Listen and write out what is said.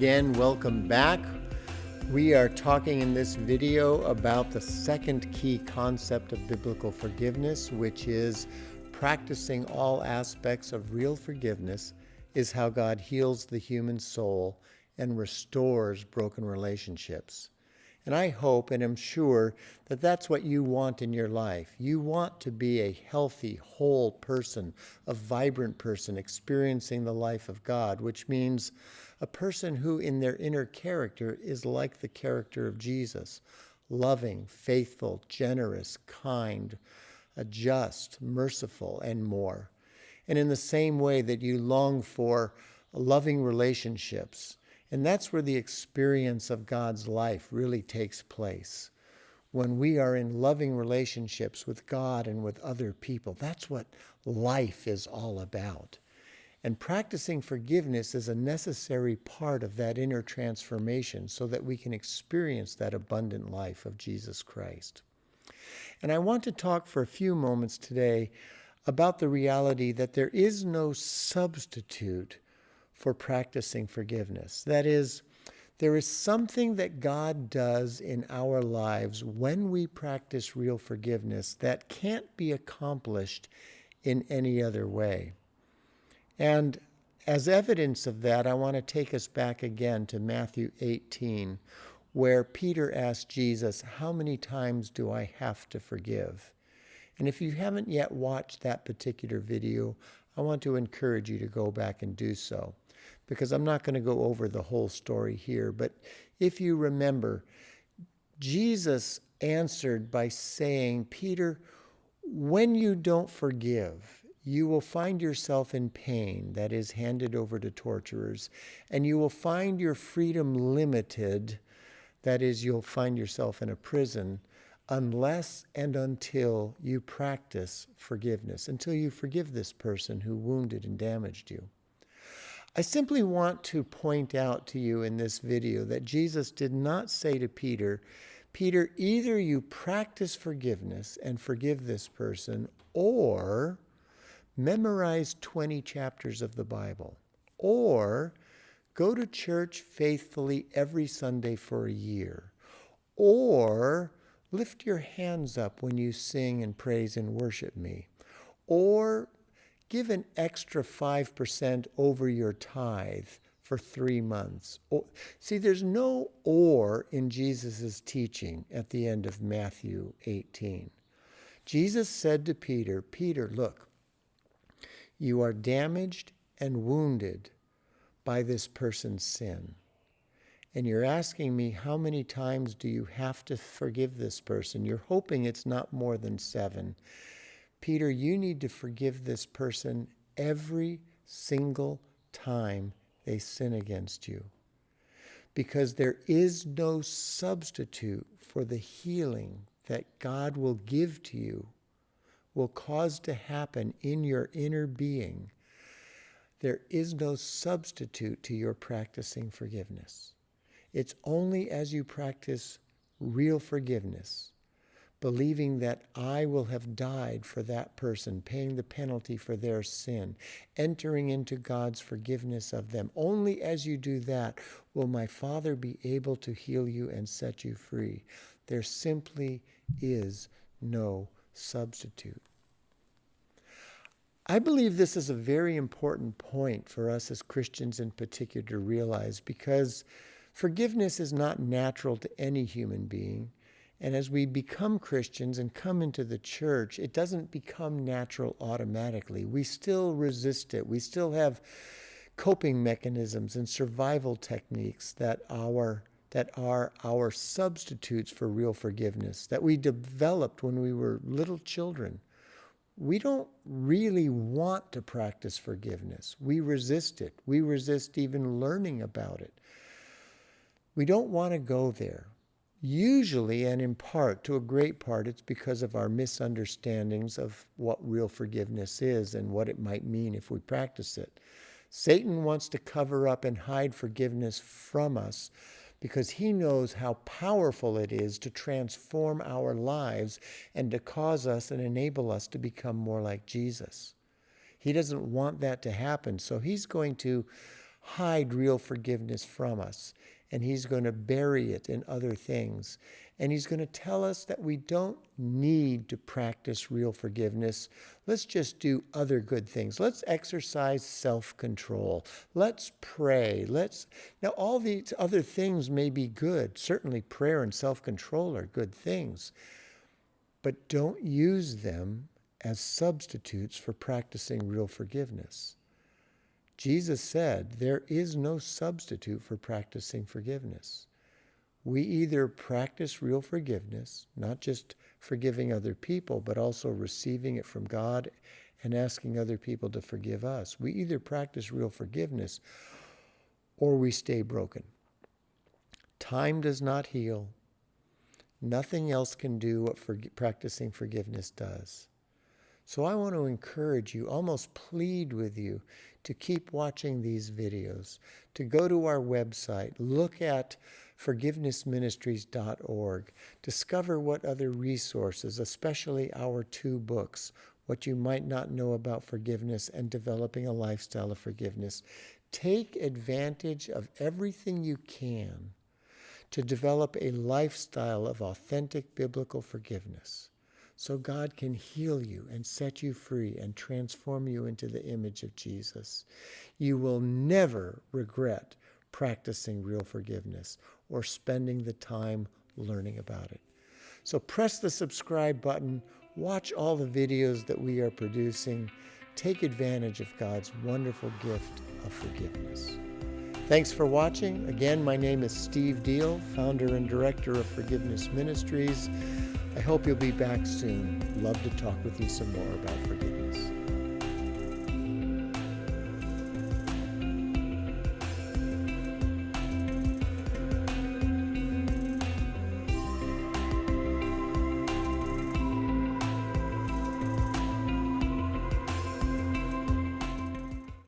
again. Welcome back. We are talking in this video about the second key concept of biblical forgiveness, which is practicing all aspects of real forgiveness is how God heals the human soul and restores broken relationships. And I hope and am sure that that's what you want in your life. You want to be a healthy, whole person, a vibrant person experiencing the life of God, which means a person who in their inner character is like the character of Jesus, loving, faithful, generous, kind, just, merciful, and more. And in the same way that you long for loving relationships, and that's where the experience of God's life really takes place. When we are in loving relationships with God and with other people, that's what life is all about. And practicing forgiveness is a necessary part of that inner transformation so that we can experience that abundant life of Jesus Christ. And I want to talk for a few moments today about the reality that there is no substitute for practicing forgiveness. That is, there is something that God does in our lives when we practice real forgiveness that can't be accomplished in any other way. And as evidence of that, I want to take us back again to Matthew 18, where Peter asked Jesus, "How many times do I have to forgive?" And if you haven't yet watched that particular video, I want to encourage you to go back and do so, because I'm not going to go over the whole story here. But if you remember, Jesus answered by saying, "Peter, when you don't forgive, you will find yourself in pain, that is, handed over to torturers, and you will find your freedom limited, that is, you'll find yourself in a prison, unless and until you practice forgiveness, until you forgive this person who wounded and damaged you." I simply want to point out to you in this video that Jesus did not say to Peter, "Peter, either you practice forgiveness and forgive this person, or memorize 20 chapters of the Bible, or go to church faithfully every Sunday for a year, or lift your hands up when you sing and praise and worship me, or give an extra 5% over your tithe for 3 months." See, there's no "or" in Jesus' teaching at the end of Matthew 18. Jesus said to Peter, "Peter, look, you are damaged and wounded by this person's sin. And you're asking me, how many times do you have to forgive this person? You're hoping it's not more than 7. Peter, you need to forgive this person every single time they sin against you. Because there is no substitute for the healing that God will give to you, will cause to happen in your inner being. There is no substitute to your practicing forgiveness. It's only as you practice real forgiveness, believing that I will have died for that person, paying the penalty for their sin, entering into God's forgiveness of them. Only as you do that will my Father be able to heal you and set you free. There simply is no substitute. I believe this is a very important point for us as Christians in particular to realize, because forgiveness is not natural to any human being. And as we become Christians and come into the church, it doesn't become natural automatically. We still resist it. We still have coping mechanisms and survival techniques that are our substitutes for real forgiveness, that we developed when we were little children. We don't really want to practice forgiveness. We resist it. We resist even learning about it. We don't want to go there. Usually, and in part, to a great part, it's because of our misunderstandings of what real forgiveness is and what it might mean if we practice it. Satan wants to cover up and hide forgiveness from us because he knows how powerful it is to transform our lives and to cause us and enable us to become more like Jesus. He doesn't want that to happen, so he's going to hide real forgiveness from us, and he's going to bury it in other things. And he's going to tell us that we don't need to practice real forgiveness. Let's just do other good things. Let's exercise self-control. Let's pray. Now, all these other things may be good. Certainly prayer and self-control are good things. But don't use them as substitutes for practicing real forgiveness. Jesus said there is no substitute for practicing forgiveness. We either practice real forgiveness, not just forgiving other people, but also receiving it from God and asking other people to forgive us. We either practice real forgiveness or we stay broken. Time does not heal. Nothing else can do what practicing forgiveness does. So I want to encourage you, almost plead with you, to keep watching these videos, to go to our website, look at forgivenessministries.org, discover what other resources, especially our 2 books, What You Might Not Know About Forgiveness and Developing a Lifestyle of Forgiveness. Take advantage of everything you can to develop a lifestyle of authentic biblical forgiveness, so God can heal you and set you free and transform you into the image of Jesus. You will never regret practicing real forgiveness or spending the time learning about it. So press the subscribe button, watch all the videos that we are producing, take advantage of God's wonderful gift of forgiveness. Thanks for watching. Again, my name is Steve Deal, founder and director of Forgiveness Ministries. I hope you'll be back soon. Love to talk with you some more about forgiveness.